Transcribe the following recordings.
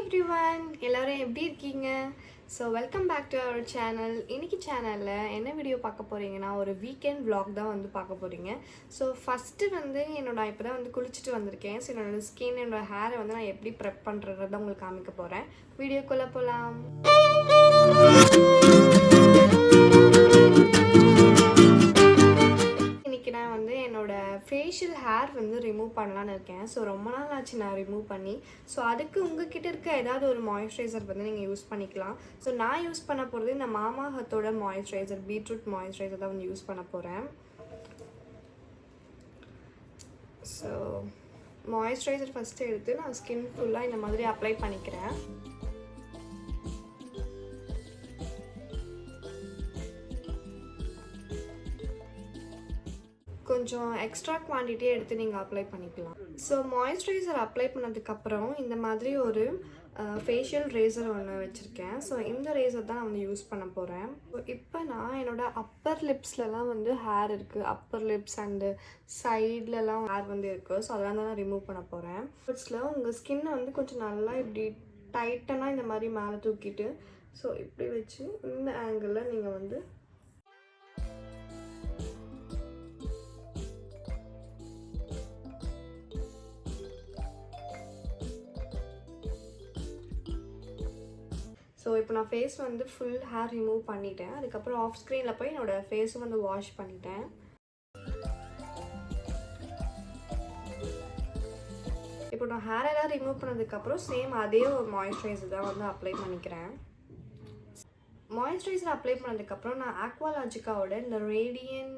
Everyone, எல்லாரும் எப்படி இருக்கீங்க? So welcome back to our channel. இன்றைக்கி சேனலில் என்ன வீடியோ பார்க்க போகிறீங்கன்னா, ஒரு வீக்கெண்ட் vlog தான் வந்து பார்க்க போகிறீங்க. ஸோ ஃபஸ்ட்டு வந்து இப்போ தான் வந்து குளிச்சுட்டு வந்திருக்கேன். ஸோ என்னோடய ஸ்கின், என்னோடய ஹேரை வந்து நான் எப்படி ப்ரெப் பண்ணுறதை உங்களுக்கு காமிக்க போகிறேன். வீடியோக்குள்ளே போகலாம். நான் வந்து என்னோடய ஃபேஷியல் ஹேர் வந்து ரிமூவ் பண்ணலான்னு இருக்கேன். ஸோ ரொம்ப நாள் ஆச்சு நான் ரிமூவ் பண்ணி. ஸோ அதுக்கு உங்ககிட்ட இருக்க ஏதாவது ஒரு மாய்ஸ்சரைசர் வந்து நீங்கள் யூஸ் பண்ணிக்கலாம். ஸோ நான் யூஸ் பண்ண போகிறது இந்த மாமா ஹர்த்தோட மாய்ஸ்சரைசர், பீட்ரூட் மாய்ஸ்சரைசர் தான் வந்து யூஸ் பண்ண போகிறேன். ஸோ மாய்ஸ்சரைசர் ஃபஸ்ட்டு எடுத்து நான் ஸ்கின் ஃபுல்லாக இந்த மாதிரி அப்ளை பண்ணிக்கிறேன். கொஞ்சம் எக்ஸ்ட்ரா குவான்டிட்டியே எடுத்து நீங்கள் அப்ளை பண்ணிக்கலாம். ஸோ மாய்ஸ்சரைசர் அப்ளை பண்ணதுக்கப்புறம் இந்த மாதிரி ஒரு ஃபேஷியல் ரேசர் ஒன்று வச்சுருக்கேன். ஸோ இந்த ரேசர் தான் நான் வந்து யூஸ் பண்ண போகிறேன். இப்போ நான் என்னோடய அப்பர் லிப்ஸ்லலாம் வந்து ஹேர் இருக்குது. அப்பர் லிப்ஸ் அண்டு சைட்லலாம் ஹேர் வந்து இருக்குது. ஸோ அதெல்லாம் தான் நான் ரிமூவ் பண்ண போகிறேன். லிப்ஸில் உங்கள் ஸ்கின்னை வந்து கொஞ்சம் நல்லா இப்படி டைட்டனாக இந்த மாதிரி மேலே தூக்கிட்டு ஸோ இப்படி வச்சு இந்த ஆங்கிளில் நீங்கள் வந்து ஸோ இப்போ நான் ஃபேஸ் வந்து ஃபுல் ஹேர் ரிமூவ் பண்ணிட்டேன். அதுக்கப்புறம் ஆஃப் ஸ்க்ரீனில் போய் என்னோடய ஃபேஸும் வந்து வாஷ் பண்ணிட்டேன். இப்போ நான் ஹேர் எல்லாம் ரிமூவ் பண்ணதுக்கப்புறம் சேம் அதே ஒரு மாய்ஸ்சரைசர் தான் வந்து அப்ளை பண்ணிக்கிறேன். மாய்ஸ்சரைசர் அப்ளை பண்ணதுக்கப்புறம் நான் ஆக்வாலாஜிக்காவோட இந்த ரேடியன்ட்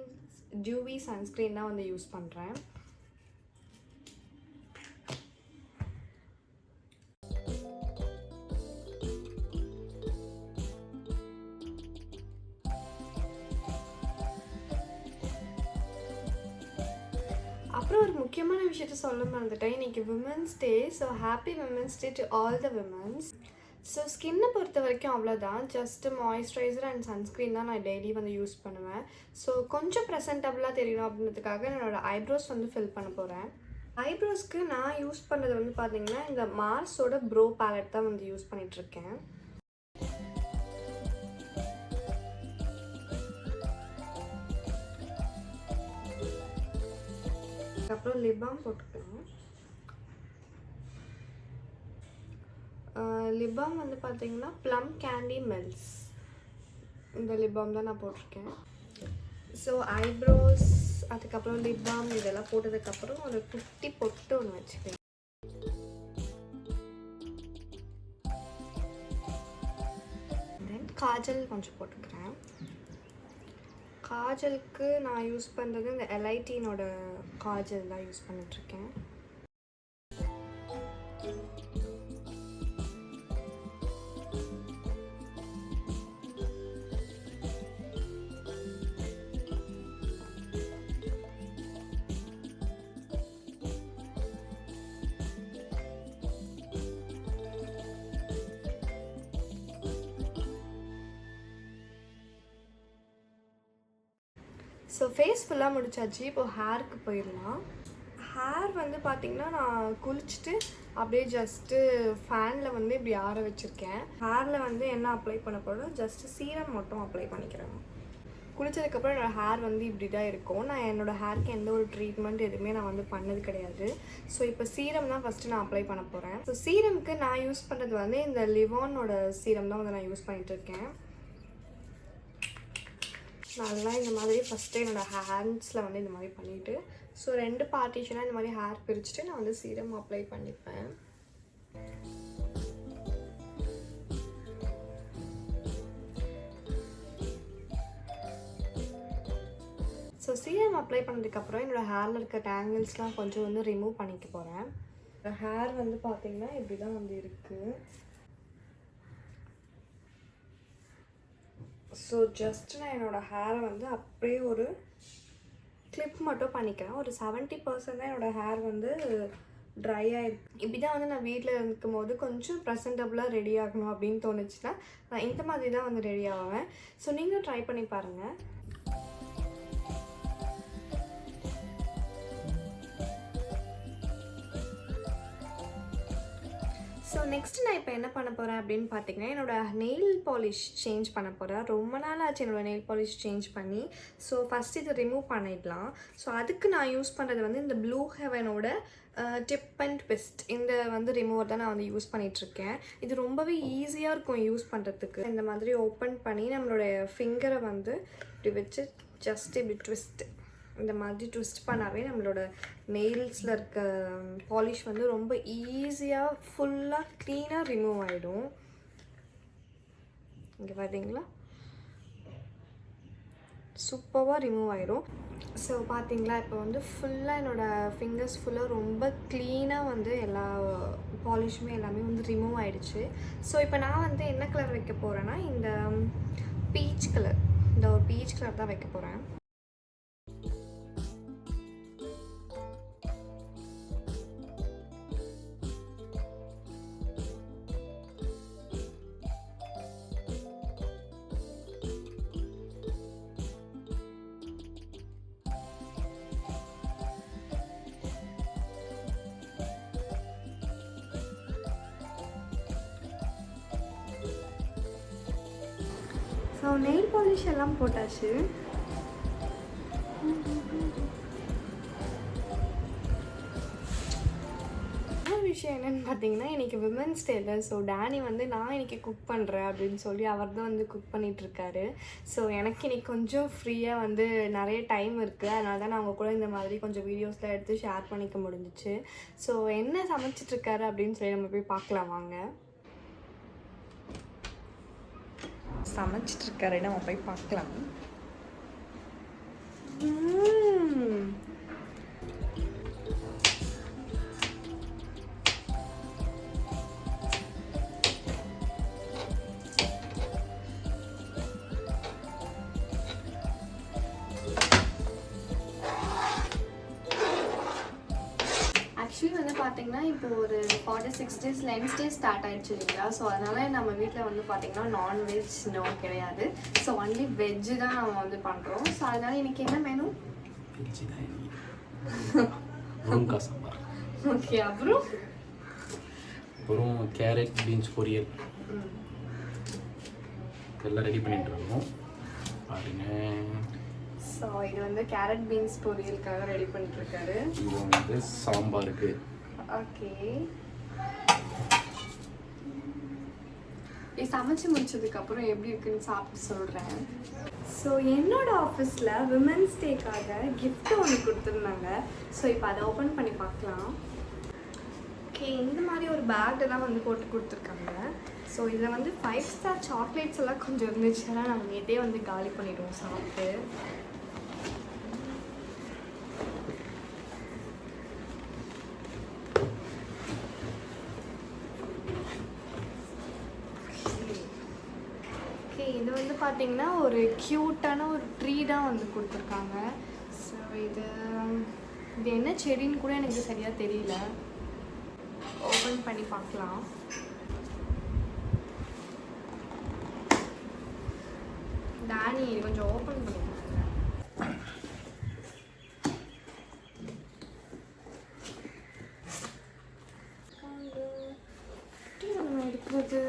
டியூவி சன்ஸ்க்ரீன் தான் வந்து யூஸ் பண்ணுறேன். அப்புறம் ஒரு முக்கியமான விஷயத்த சொல்ல மறந்துட்டேன். இன்றைக்கி women's day. So happy women's day to all the women's. So ஸ்கின்னை பொறுத்த வரைக்கும் அவ்வளோதான். ஜஸ்ட்டு மாய்ஸ்சரைசர் அண்ட் சன்ஸ்க்ரீன் தான் நான் டெய்லி வந்து யூஸ் பண்ணுவேன். ஸோ கொஞ்சம் ப்ரெசன்டபுளாக தெரியணும் அப்படின்றதுக்காக என்னோடய ஐப்ரோஸ் வந்து ஃபில் பண்ண போகிறேன். ஐப்ரோஸ்க்கு நான் யூஸ் பண்ணுறது வந்து பார்த்திங்கன்னா இந்த மார்ஸோட ப்ரோ பேலட் தான் வந்து யூஸ் பண்ணிகிட்ருக்கேன். அப்புறம் லிப் பாம் போட்டுக்கலாம். லிப் பாம் வந்து பார்த்தீங்கன்னா ப்ளம் கேண்டி மெல்ஸ், இந்த லிப் பாம் தான் நான் போட்டிருக்கேன். ஸோ ஐப்ரோஸ், அதுக்கப்புறம் லிப் பாம் இதெல்லாம் போட்டதுக்கப்புறம் ஒரு குட்டி பொட்டு ஒன்று வச்சுக்கிறேன். தென் காஜல் கொஞ்சம் போட்டுக்கிறேன். காஜலுக்கு நான் யூஸ் பண்ணுறது இந்த எலைட்டினோட காஜல் தான் யூஸ் பண்ணிட்டுருக்கேன். ஸோ ஃபேஸ் ஃபுல்லாக முடிச்சாச்சு. இப்போது ஹேருக்கு போயிடலாம். ஹேர் வந்து பார்த்திங்கன்னா நான் குளிச்சுட்டு அப்படியே ஜஸ்ட்டு ஃபேனில் வந்து இப்படி ஆற வச்சுருக்கேன். ஹேரில் வந்து என்ன அப்ளை பண்ண போகிறோம், ஜஸ்ட்டு சீரம் மட்டும் அப்ளை பண்ணிக்கிறேன். குளிச்சதுக்கப்புறம் என்னோடய ஹேர் வந்து இப்படி தான் இருக்கும். நான் என்னோடய ஹேருக்கு எந்த ஒரு ட்ரீட்மெண்ட் எதுவுமே நான் வந்து பண்ணது கிடையாது. ஸோ இப்போ சீரம் தான் ஃபஸ்ட்டு நான் அப்ளை பண்ண போகிறேன். ஸோ சீரம்க்கு நான் யூஸ் பண்ணுறது வந்து இந்த லிவானோட சீரம் தான் வந்து நான் யூஸ் பண்ணிகிட்ருக்கேன். நல்லா இந்த மாதிரி ஃபஸ்ட்டு என்னோடய ஹேண்ட்ஸில் வந்து இந்த மாதிரி பண்ணிவிட்டு ஸோ 2 பார்ட்டிஷனாக இந்த மாதிரி ஹேர் பிரிச்சுட்டு நான் வந்து சீரம் அப்ளை பண்ணிப்பேன். ஸோ சீரம் அப்ளை பண்ணதுக்கப்புறம் என்னோடய ஹேரில் இருக்க டேங்கிள்ஸ்லாம் கொஞ்சம் வந்து ரிமூவ் பண்ணிக்க போகிறேன். ஹேர் வந்து பார்த்திங்கன்னா இப்படி தான் வந்து இருக்குது. ஸோ ஜஸ்ட் நான் என்னோடய ஹேரை வந்து அப்படியே ஒரு கிளிப் மட்டும் பண்ணிக்கிறேன். ஒரு 70% தான் என்னோடய ஹேர் வந்து ட்ரை ஆகிருக்கு. இப்படி தான் வந்து நான் வீட்டில் இருக்கும்போது கொஞ்சம் ப்ரெசன்டபுளாக ரெடி ஆகணும் அப்படின்னு தோணுச்சுன்னா நான் இந்த மாதிரி தான் வந்து ரெடி ஆவேன். ஸோ நீங்களும் ட்ரை பண்ணி பாருங்கள். ஸோ நெக்ஸ்ட் நான் இப்போ என்ன பண்ண போகிறேன் அப்படின்னு பார்த்தீங்கன்னா, என்னோடய நெயில் பாலிஷ் சேஞ்ச் பண்ண போகிறேன். ரொம்ப நாள் ஆச்சு என்னோடய நெயில் பாலிஷ் சேஞ்ச் பண்ணி. ஸோ ஃபஸ்ட் இதை ரிமூவ் பண்ணிடலாம். ஸோ அதுக்கு நான் யூஸ் பண்ணுறது வந்து இந்த ப்ளூ ஹெவனோட டிப் அண்ட் ட்விஸ்ட் இந்த வந்து ரிமூவர் தான் நான் வந்து யூஸ் பண்ணிகிட்ருக்கேன். இது ரொம்பவே ஈஸியாக இருக்கும் யூஸ் பண்ணுறதுக்கு. இந்த மாதிரி ஓப்பன் பண்ணி நம்மளுடைய ஃபிங்கரை வந்து இப்படி வச்சு ஜஸ்ட் இப்படி ட்விஸ்ட், இந்த மாதிரி ட்விஸ்ட் பண்ணாவே நம்மளோட நெயில்ஸில் இருக்க பாலிஷ் வந்து ரொம்ப ஈஸியாக ஃபுல்லாக க்ளீனாக ரிமூவ் ஆகிடும். இங்கே பார்த்தீங்களா, சூப்பராக ரிமூவ் ஆகிடும். ஸோ பார்த்தீங்களா, இப்போ வந்து ஃபுல்லாக என்னோடய ஃபிங்கர்ஸ் ஃபுல்லாக ரொம்ப க்ளீனாக வந்து எல்லா பாலிஷுமே எல்லாமே வந்து ரிமூவ் ஆகிடுச்சு. ஸோ இப்போ நான் வந்து என்ன கலர் வைக்க போகிறேன்னா, இந்த பீச் கலர், இந்த ஒரு பீச் கலர் தான் வைக்க போகிறேன். ஸோ நெயில் பாலிஷ் எல்லாம் போட்டாச்சு. இன்னொரு விஷயம் என்னென்னு பார்த்தீங்கன்னா, இன்றைக்கி விமென்ஸ் டேல. ஸோ டேனி வந்து நான் இன்றைக்கி குக் பண்ணுறேன் அப்படின்னு சொல்லி அவர் தான் வந்து குக் பண்ணிகிட்ருக்காரு. ஸோ எனக்கு இன்றைக்கி கொஞ்சம் ஃப்ரீயாக வந்து நிறைய டைம் இருக்குது. அதனால தான் நான் அவங்க கூட இந்த மாதிரி கொஞ்சம் வீடியோஸ்லாம் எடுத்து ஷேர் பண்ணிக்க முடிஞ்சிச்சு. ஸோ என்ன சமைச்சிட்ருக்காரு அப்படின்னு சொல்லி நம்ம போய் பார்க்கலாம் வாங்க. சமைச்சிட்ருக்காரு, நம்ம போய் பார்க்கலாம். ஆக்சுவலி வந்து பார்த்தீங்கன்னா, இப்போ ஒரு 46 days லென்ஸ் டே ஸ்டார்ட் ஆகிடுச்சு இல்லைங்களா. ஸோ அதனால் நம்ம வீட்டில் வந்து பார்த்தீங்கன்னா நான்வெஜ் நோ கிடையாது. ஸோ ஒன்லி வெஜ்ஜு தான் நம்ம வந்து பண்ணுறோம். ஸோ அதனால் இன்றைக்கி என்ன மெனு? ஓகே, அப்புறம் கேரட் பீன்ஸ் பொரியல் எல்லாம் ரெடி பண்ணிட்டு இருக்கோம் பாருங்க. ஸோ இது வந்து கேரட் பீன்ஸ் பொரியலுக்காக ரெடி பண்ணிட்டுருக்காரு. இது வந்து சாம்பாருக்கு. ஓகே, இது சமைச்சு முடிச்சதுக்கப்புறம் எப்படி இருக்குன்னு சாப்பிட்டு சொல்கிறேன். ஸோ என்னோடய ஆஃபீஸில் விமென்ஸ் டேக்காக கிஃப்ட் ஒன்று கொடுத்துருந்தாங்க. ஸோ இப்போ அதை ஓப்பன் பண்ணி பார்க்கலாம். ஓகே, இந்த மாதிரி ஒரு பேக்கில் தான் வந்து போட்டு கொடுத்துருக்காங்க. ஸோ இதில் வந்து 5 ஸ்டார் சாக்லேட்ஸ் எல்லாம் கொஞ்சம் இருந்துச்சு. அதெல்லாம் நாங்கள் நேற்றே வந்து காலி பண்ணிவிடுவோம் சாப்பிட்டு. இது வந்து பார்த்தீங்கன்னா ஒரு க்யூட்டான ஒரு ட்ரீ தான் வந்து கொடுத்துருக்காங்க. ஸோ இது என்ன செடின்னு கூட எனக்கு சரியாக தெரியல. ஓப்பன் பண்ணி பார்க்கலாம். டேனி கொஞ்சம் ஓப்பன் பண்ணிடுங்க. இருக்கிறது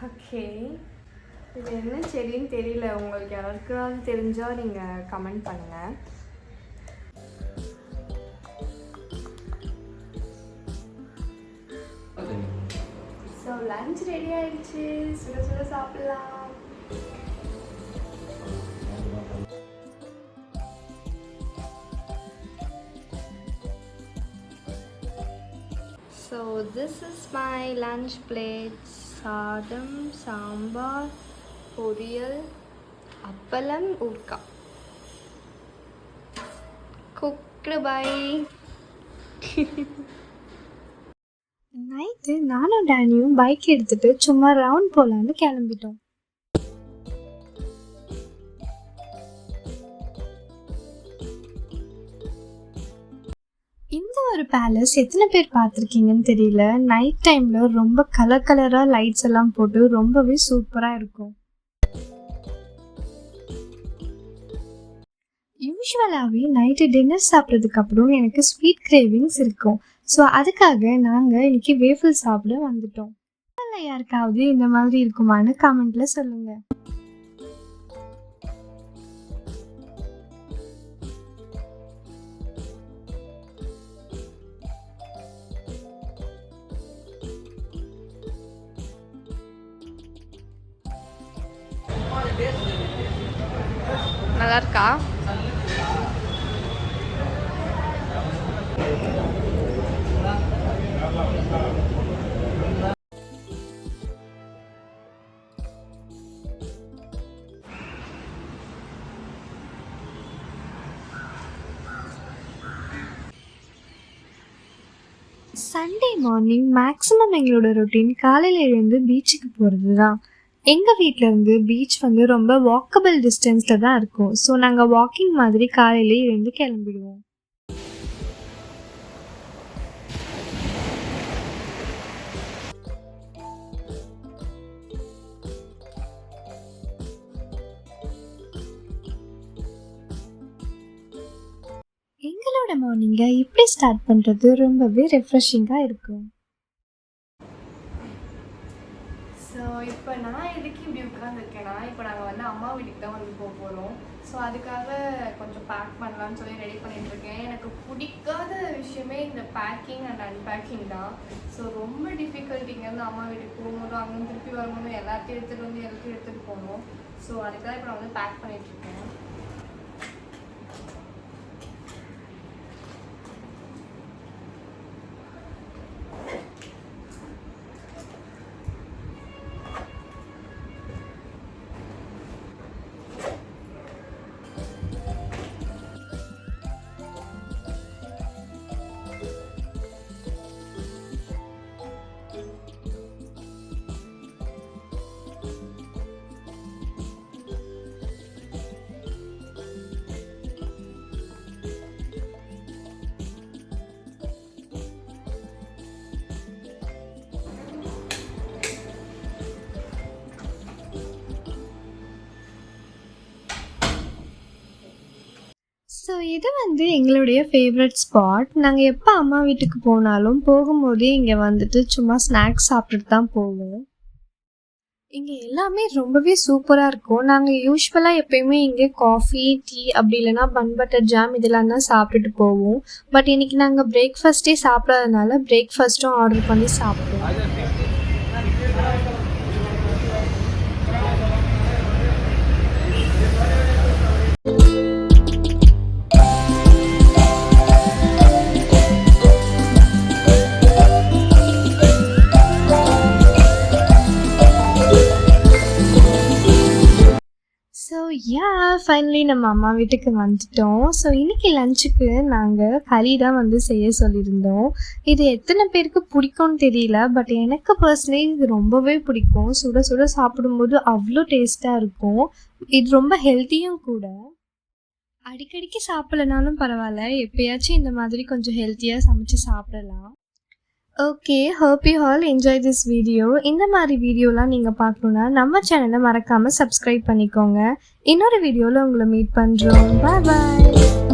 ஓகே, இது என்ன செடின்னு தெரியல. உங்களுக்கு யாருக்காவது தெரிஞ்சால் நீங்கள் கமெண்ட் பண்ணுங்கள். ஸோ லஞ்ச் ரெடி ஆயிடுச்சு. சுட சுட சாப்பிடலாம். So this is my lunch plate. சாதம், சாம்பார், பொரியல், அப்பளம், ஊர்க்கா. Cooked by. நைட்டு நானும் டேனியும் பைக் எடுத்துகிட்டு சும்மா ரவுண்ட் போகலான்னு கிளம்பிட்டோம். இந்த ஒரு பேலஸ் எத்தனை பேர் பார்த்துருக்கீங்கன்னு தெரியல. நைட் டைமில் ரொம்ப கலராக லைட்ஸ் எல்லாம் போட்டு ரொம்பவே சூப்பராக இருக்கும். யூஸ்வலாகவே நைட்டு டின்னர் சாப்பிட்றதுக்கப்புறம் எனக்கு ஸ்வீட் கிரேவிங்ஸ் இருக்கும். ஸோ அதுக்காக நாங்கள் இன்னைக்கு வேஃபில் சாப்பிட வந்துட்டோம். யாருக்காவது இந்த மாதிரி இருக்குமான்னு கமெண்ட்டில் சொல்லுங்கள். நல்லா இருக்கா? சண்டே மார்னிங் மேக்ஸிமம் எங்களோட ரொட்டீன் காலையில் எழுந்து பீச்சுக்கு போகிறது தான். எங்கள் வீட்டிலேருந்து பீச் ரொம்ப வாக்கபிள் டிஸ்டன்ஸில் தான் இருக்கும். ஸோ நாங்கள் வாக்கிங் மாதிரி காலையிலே எழுந்து கிளம்பிடுவோம். எங்களோட மார்னிங்கை இப்படி ஸ்டார்ட் பண்ணுறது ரொம்பவே ரெஃப்ரெஷிங்காக இருக்கும். ஸோ இப்போ நான் எதுக்கு இப்படி உட்காந்துருக்கேன்னா, இப்போ நாங்கள் அம்மா வீட்டுக்கு தான் போக போகிறோம். ஸோ அதுக்காக கொஞ்சம் பேக் பண்ணலான்னு சொல்லி ரெடி பண்ணிகிட்ருக்கேன். எனக்கு பிடிக்காத விஷயமே இந்த பேக்கிங் அண்ட் அன்பேக்கிங் தான். ஸோ ரொம்ப டிஃபிகல்ட்டிங்கேருந்து அம்மா வீட்டுக்கு போகும்போது அங்கேருந்து திருப்பி வரும்போது எல்லாத்தையும் எடுத்துகிட்டு போகணும். ஸோ அதுக்காக இப்போ நான் பேக் பண்ணிகிட்ருக்கேன். ஸோ இது எங்களுடைய ஃபேவரட் ஸ்பாட். நாங்கள் எப்போ அம்மா வீட்டுக்கு போனாலும் போகும்போதே இங்கே சும்மா ஸ்நாக்ஸ் சாப்பிட்டுட்டு தான் போவோம். இங்கே எல்லாமே ரொம்பவே சூப்பராக இருக்கும். நாங்கள் யூஸ்வலாக எப்போயுமே இங்கே காஃபி, டீ அப்படி இல்லைனா பன் பட்டர் ஜாம் இதெல்லாம் தான் சாப்பிட்டுட்டு போவோம். பட் இன்றைக்கி நாங்கள் பிரேக்ஃபாஸ்ட்டே சாப்பிடாதனால பிரேக்ஃபாஸ்ட்டும் ஆர்டர் பண்ணி சாப்பிடுவோம். ஃபைனலி நம்ம அம்மா வீட்டுக்கு வந்துட்டோம். ஸோ இன்றைக்கி லஞ்சுக்கு நாங்கள் கறி தான் செய்ய சொல்லியிருந்தோம். இது எத்தனை பேருக்கு பிடிக்கும்னு தெரியல, பட் எனக்கு பர்சனலி இது ரொம்பவே பிடிக்கும். சுட சுட சாப்பிடும்போது அவ்வளோ டேஸ்ட்டாக இருக்கும். இது ரொம்ப ஹெல்த்தியும் கூட. அடிக்கடிக்கு சாப்பிடலனாலும் பரவாயில்ல, எப்போயாச்சும் இந்த மாதிரி கொஞ்சம் ஹெல்த்தியாக சமைச்சு சாப்பிடலாம். Okay, hope you all enjoy this video. இந்த மாதிரி வீடியோலாம் நீங்கள் பார்க்கணுன்னா நம்ம சேனலை மறக்காமல் சப்ஸ்கிரைப் பண்ணிக்கோங்க. இன்னொரு வீடியோவில் உங்களை மீட் பண்ணுறோம். பாய் பாய்.